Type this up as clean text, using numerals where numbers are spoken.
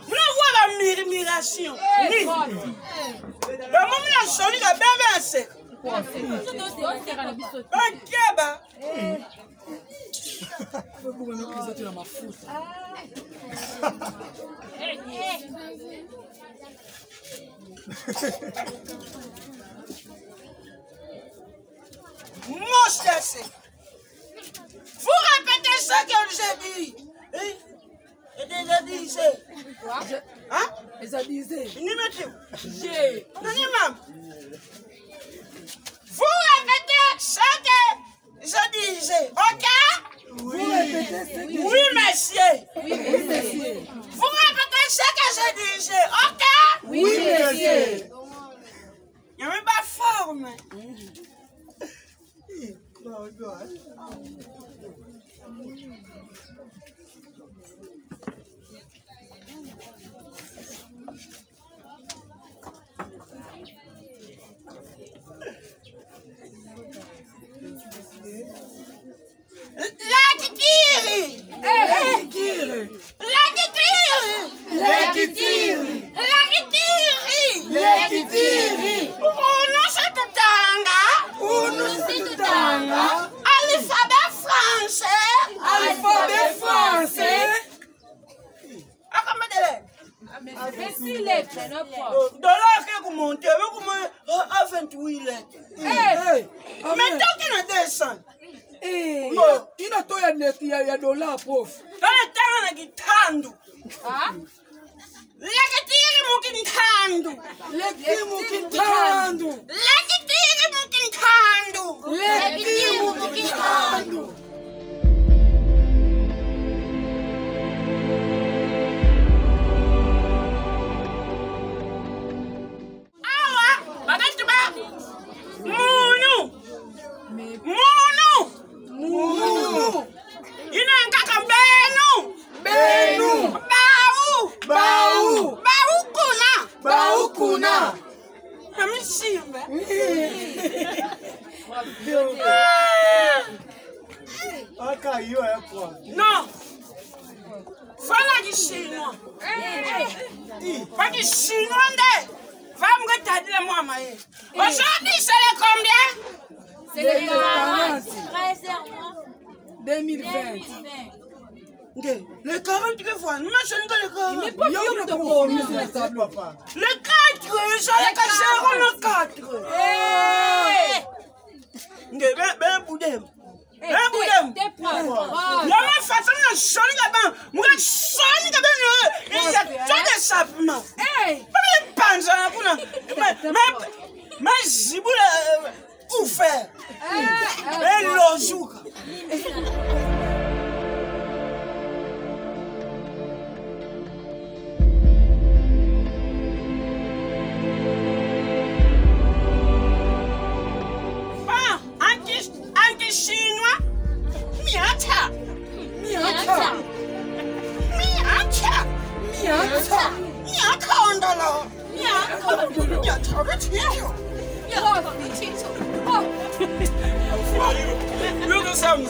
vois la murmuration. Le moment la sonne la bébé sec. Ok bah. Mon cher, vous répétez ce que j'ai dit. Et déjà dit, Quoi? Hein? Déjà disait. J'ai. Vous répétez ce que je disais, ok? Oui, répétez. Oui, monsieur. Oui, monsieur. Vous répétez ce que je disais, ok? Oui, monsieur. Il n'y a même pas de forme. Non! Voilà du chinois! Pas du chinois! Va me retarder la moi, maïe. Aujourd'hui, c'est le combien? C'est le 2020. Le 40 fois, nous machin que le 40. Mais pas sûr de quoi, papa. Le 4, j'allais cacher le 4. Ben boudem. Ben boudem. La ma façon de sonner là-bas. Moi, sonner là-bas. Il y a tout de sapement. Pas de panza. Mais ziboula où faire? Ben lozouka. Chinois, miata, ondolo, miata, retiro. You do some